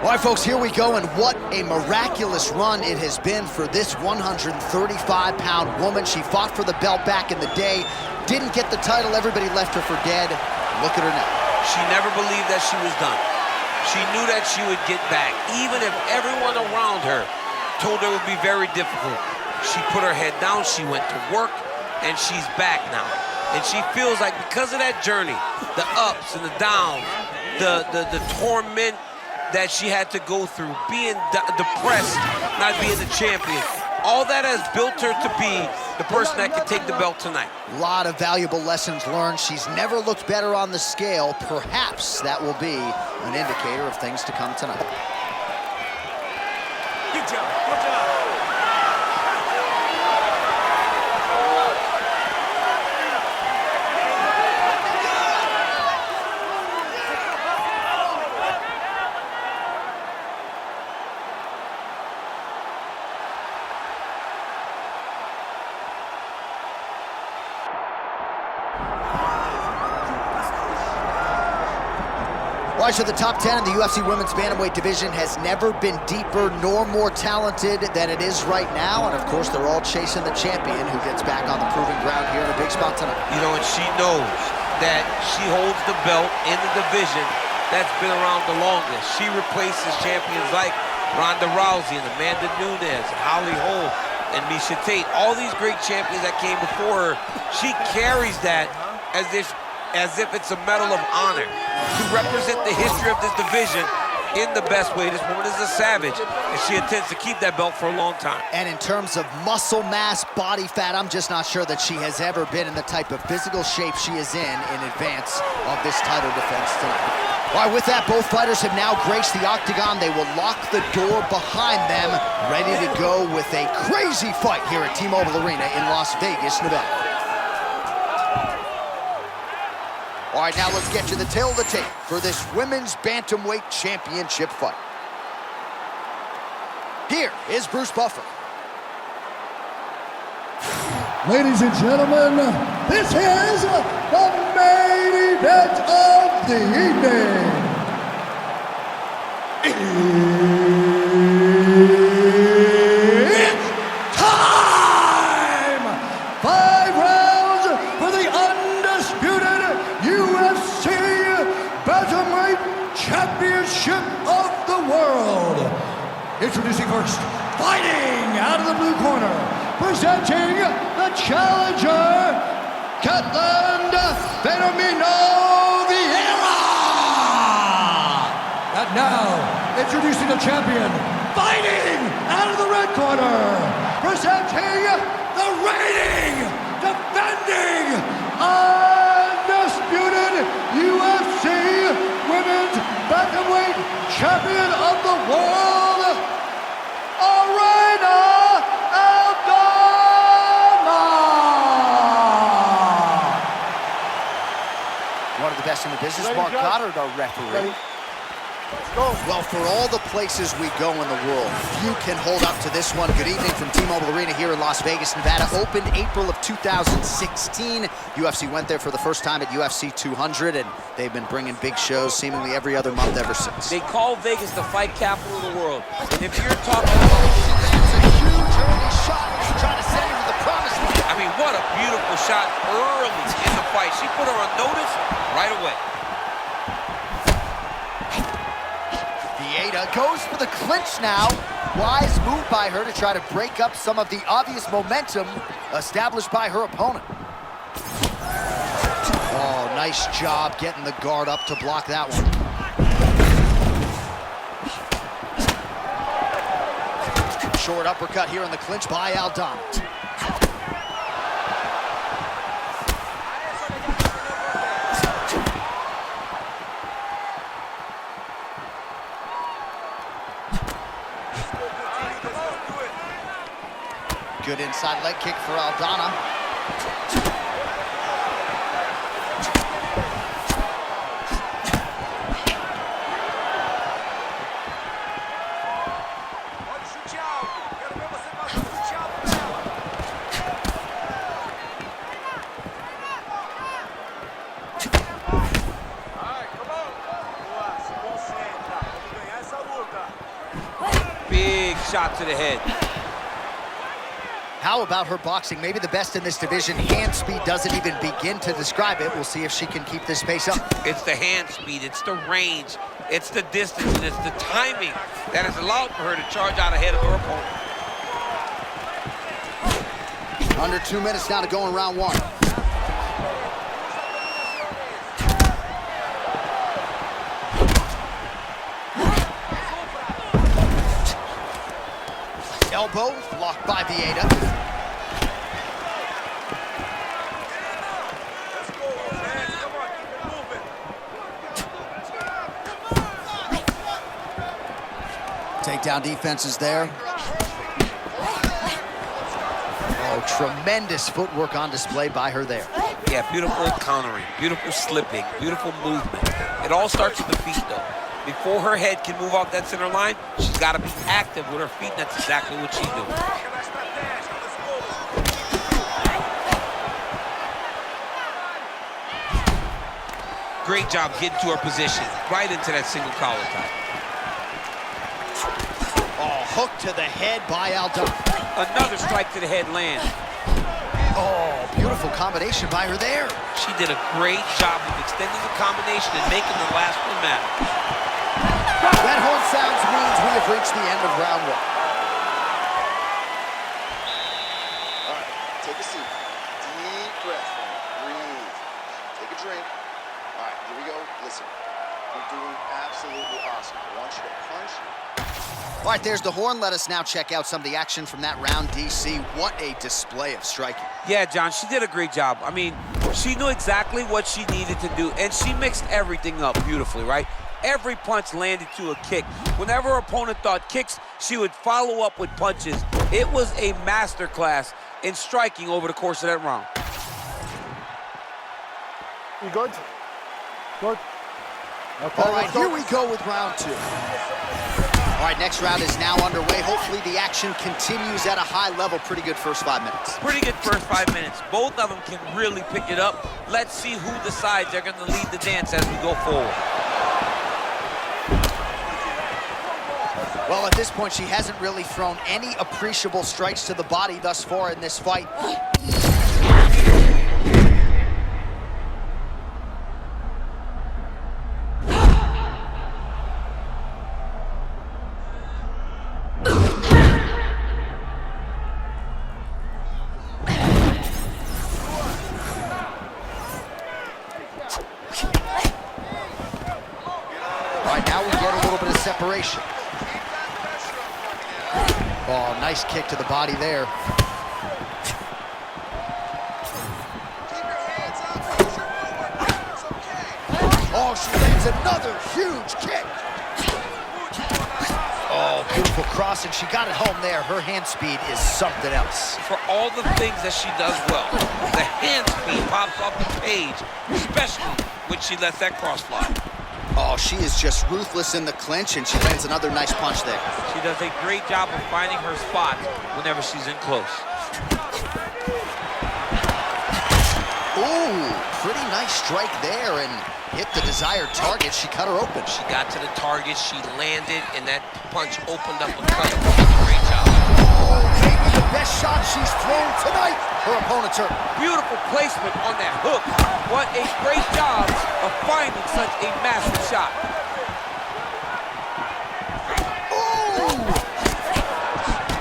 All right, folks, here we go, and what a miraculous run it has been for this 135-pound woman. She fought for the belt back in the day, didn't get the title, everybody left her for dead. Look at her now. She never believed that she was done. She knew that she would get back, even if everyone around her told her it would be very difficult. She put her head down, she went to work, and she's back now. And she feels like because of that journey, the ups and the downs, the torment that she had to go through, being depressed, not being the champion, all that has built her to be the person that can take the belt tonight. A lot of valuable lessons learned. She's never looked better on the scale. Perhaps that will be an indicator of things to come tonight. Good job, good job. All right, so the top 10 in the UFC Women's Bantamweight division has never been deeper nor more talented than it is right now. And of course, they're all chasing the champion who gets back on the proving ground here in a big spot tonight. You know, and she knows that she holds the belt in the division that's been around the longest. She replaces champions like Ronda Rousey and Amanda Nunes and Holly Holm and Miesha Tate. All these great champions that came before her, she carries that as if it's a medal of honor to represent the history of this division in the best way. This woman is a savage, and she intends to keep that belt for a long time. And in terms of muscle mass, body fat, I'm just not sure that she has ever been in the type of physical shape she is in advance of this title defense tonight. All right, with that, both fighters have now graced the octagon. They will lock the door behind them, ready to go with a crazy fight here at T-Mobile Arena in Las Vegas, Nevada. All right, now let's get you the tail of the tape for this Women's Bantamweight Championship fight. Here is Bruce Buffer. Ladies and gentlemen, this is the main event of the evening. It's time! 5 rounds for the undisputed UFC Bantamweight Championship of the world. Introducing first, fighting out of the blue corner, presenting the challenger, Ketlen Vieira. And now, introducing the champion, fighting out of the red corner, presenting the reigning, defending, undisputed UFC Women's Bantamweight Champion of the World, Irene Aldana. One of the best in the business, Mark Goddard, our referee. Well, for all the places we go in the world, few can hold up to this one. Good evening from T-Mobile Arena here in Las Vegas, Nevada. Opened April of 2016. UFC went there for the first time at UFC 200, and they've been bringing big shows seemingly every other month ever since. They call Vegas the fight capital of the world. If you're talking That's a huge early shot. He's trying to send her to the promised land. I mean, what a beautiful shot early in the fight. She put her on notice right away. Vieira goes for the clinch now. Wise move by her to try to break up some of the obvious momentum established by her opponent. Oh, nice job getting the guard up to block that one. Short uppercut here in the clinch by Aldana. Good inside leg kick for Aldana. shot to the head. How about her boxing? Maybe the best in this division. Hand speed doesn't even begin to describe it. We'll see if she can keep this pace up. It's the hand speed, it's the range, it's the distance, and it's the timing that has allowed for her to charge out ahead of her opponent. Under 2 minutes now to go in round one. Elbow blocked by Vieira. Takedown defense is there. Oh, tremendous footwork on display by her there. Yeah, beautiful countering, beautiful slipping, beautiful movement. It all starts with the feet, though. Before her head can move off that center line, she's got to be active with her feet, and that's exactly what she's doing. Great job getting to her position, right into that single collar tie. Oh, hook to the head by Aldana. Another strike to the head lands. Oh, beautiful combination by her there. She did a great job of extending the combination and making the last one matter. That horn sounds means we have reached the end of round one. All right, take a seat. Deep breath. Breathe. Take a drink. All right, here we go. Listen, you're doing absolutely awesome. I want you to punch. All right, there's the horn. Let us now check out some of the action from that round, DC. What a display of striking. Yeah, John, she did a great job. I mean, she knew exactly what she needed to do, and she mixed everything up beautifully, right? Every punch landed to a kick. Whenever her opponent thought kicks, she would follow up with punches. It was a masterclass in striking over the course of that round. You good? Good. Okay, All right, here we go with round two. All right, next round is now underway. Hopefully the action continues at a high level. Pretty good first 5 minutes. Pretty good first 5 minutes. Both of them can really pick it up. Let's see who decides they're going to lead the dance as we go forward. Well, at this point, she hasn't really thrown any appreciable strikes to the body thus far in this fight. All right, now we get a little bit of separation. Oh, nice kick to the body there. Oh, she lands another huge kick. Oh, beautiful cross, and she got it home there. Her hand speed is something else. For all the things that she does well, the hand speed pops off the page, especially when she lets that cross fly. Oh, she is just ruthless in the clinch, and she lands another nice punch there. She does a great job of finding her spot whenever she's in close. Ooh, pretty nice strike there, and hit the desired target. She cut her open. She got to the target, she landed, and that punch opened up a cut. Great job. Oh, maybe the best shot she's thrown tonight. Her opponent's hurt. Beautiful placement on that hook. What a great job of finding such a massive shot.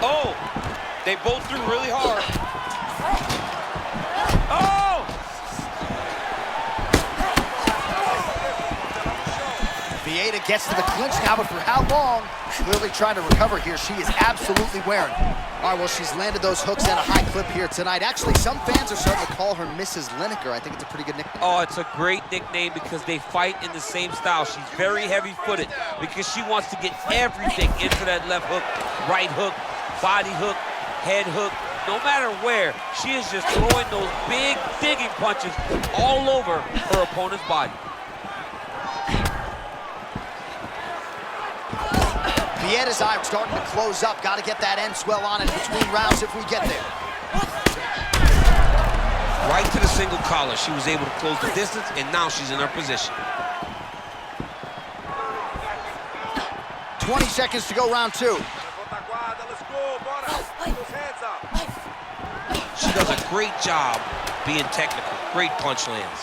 Oh, they both threw really hard. Oh! Vieira gets to the clinch now, but for how long? Clearly trying to recover here. She is absolutely wearing it. All right, well, she's landed those hooks at a high clip here tonight. Actually, some fans are starting to call her Mrs. Lineker. I think it's a pretty good nickname. Oh, it's a great nickname because they fight in the same style. She's very heavy-footed because she wants to get everything into that left hook, right hook, body hook, head hook. No matter where, she is just throwing those big digging punches all over her opponent's body. Vieira's eye starting to close up. Got to get that end swell on it between rounds if we get there. Right to the single collar. She was able to close the distance, and now she's in her position. 20 seconds to go, round two. She does a great job being technical. Great punch lands.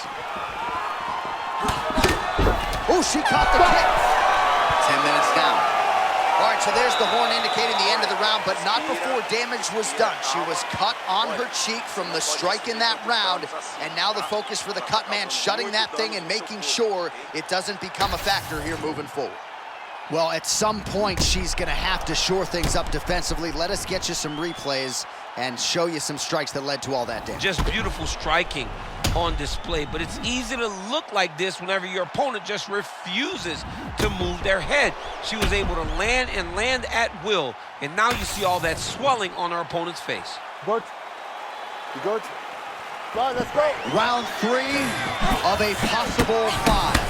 Oh, she caught the kick. 10 minutes down. All right, so there's the horn indicating the end of the round, but not before damage was done. She was cut on her cheek from the strike in that round, and now the focus for the cut man shutting that thing and making sure it doesn't become a factor here moving forward. Well, at some point, she's going to have to shore things up defensively. Let us get you some replays and show you some strikes that led to all that damage. Just beautiful striking on display, but it's easy to look like this whenever your opponent just refuses to move their head. She was able to land and land at will, and now you see all that swelling on her opponent's face. Good. You good? Right, let's go. Round 3 of a possible 5.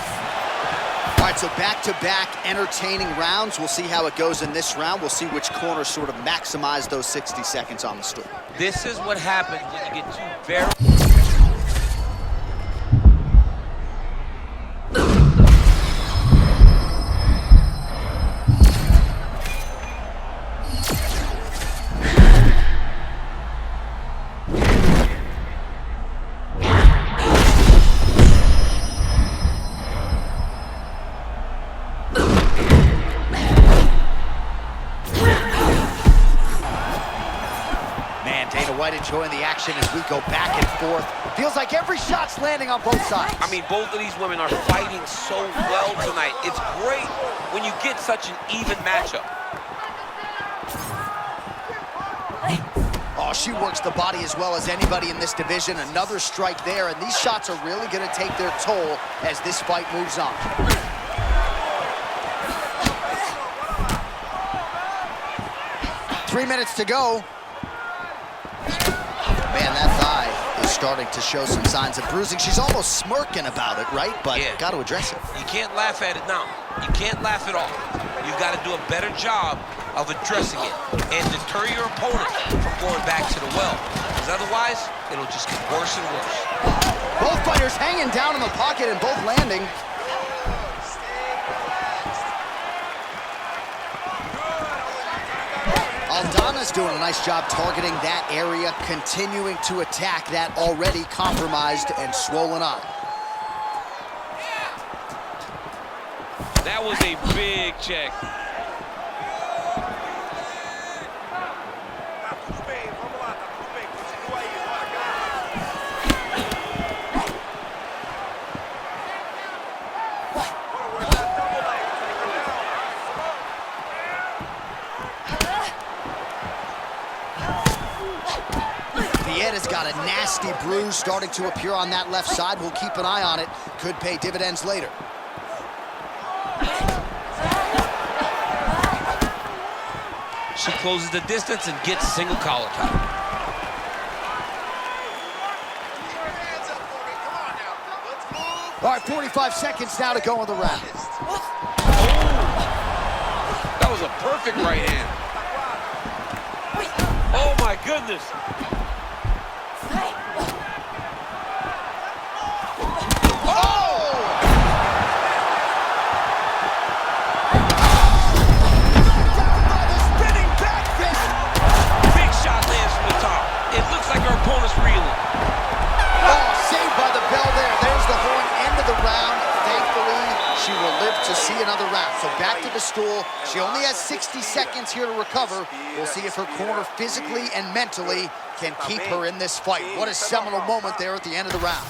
All right, so back-to-back entertaining rounds. We'll see how it goes in this round. We'll see which corner sort of maximize those 60 seconds on the stool. This is what happens when you get two very... Enjoying the action as we go back and forth. Feels like every shot's landing on both sides. I mean, both of these women are fighting so well tonight. It's great when you get such an even matchup. Oh, she works the body as well as anybody in this division. Another strike there, and these shots are really going to take their toll as this fight moves on. Three minutes to go. Man, that thigh is starting to show some signs of bruising. She's almost smirking about it, right? But yeah, got to address it. You can't laugh at it now. You can't laugh at all. You've got to do a better job of addressing it and deter your opponent from going back to the well. Because otherwise, it'll just get worse and worse. Both fighters hanging down in the pocket and both landing. Aldana's doing a nice job targeting that area, continuing to attack that already compromised and swollen eye. That was a big check. Vieira's got a nasty bruise starting to appear on that left side. We'll keep an eye on it. Could pay dividends later. She closes the distance and gets single collar tie. All right, 45 seconds now to go in the round. Oh, that was a perfect right hand. Oh my goodness. Another round. So back to the stool. She only has 60 seconds here to recover. We'll see if her corner physically and mentally can keep her in this fight. What a seminal moment there at the end of the round.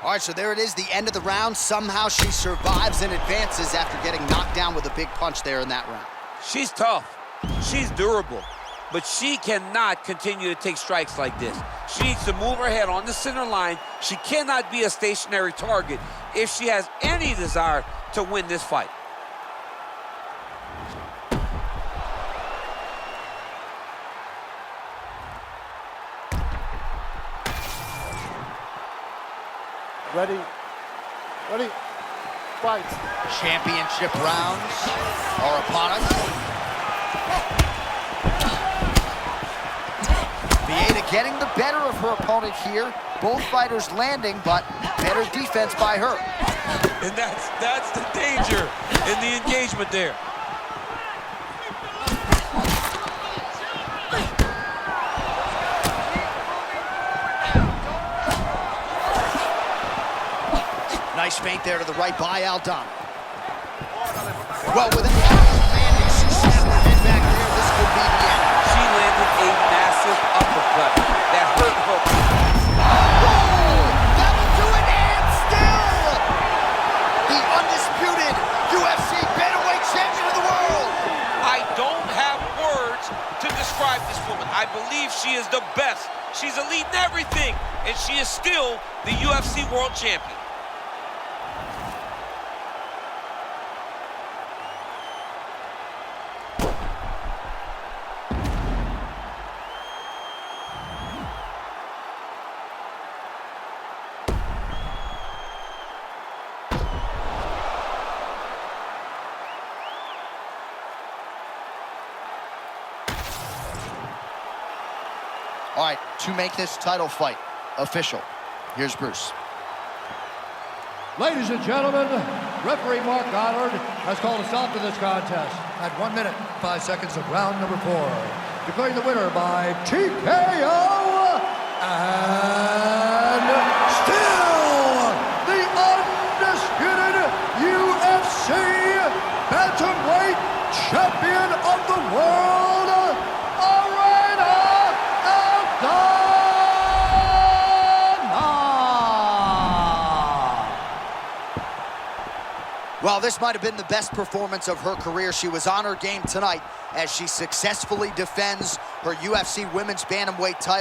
All right, so there it is, the end of the round. Somehow she survives and advances after getting knocked down with a big punch there in that round. She's tough. She's durable. But she cannot continue to take strikes like this. She needs to move her head on the center line. She cannot be a stationary target if she has any desire to win this fight. Ready? Ready? Fight. Championship rounds are upon us. Vieira getting the better of her opponent here. Both fighters landing, but better defense by her. And that's the danger in the engagement there. Nice feint there to the right by Aldana. Well, with an landing, she snapped her head back there. This could be the end. She landed a massive uppercut that hurt her. Oh, that'll do it, and still the undisputed UFC bantamweight champion of the world. I don't have words to describe this woman. I believe she is the best. She's elite in everything, and she is still the UFC world champion. All right, to make this title fight official, here's Bruce. Ladies and gentlemen, referee Mark Goddard has called a stop to this contest at 1 minute, 5 seconds of round number 4. Declaring the winner by TKO, and still the undisputed UFC bantamweight champion of the world, Irene Aldana! Well, this might have been the best performance of her career. She was on her game tonight as she successfully defends her UFC Women's Bantamweight title.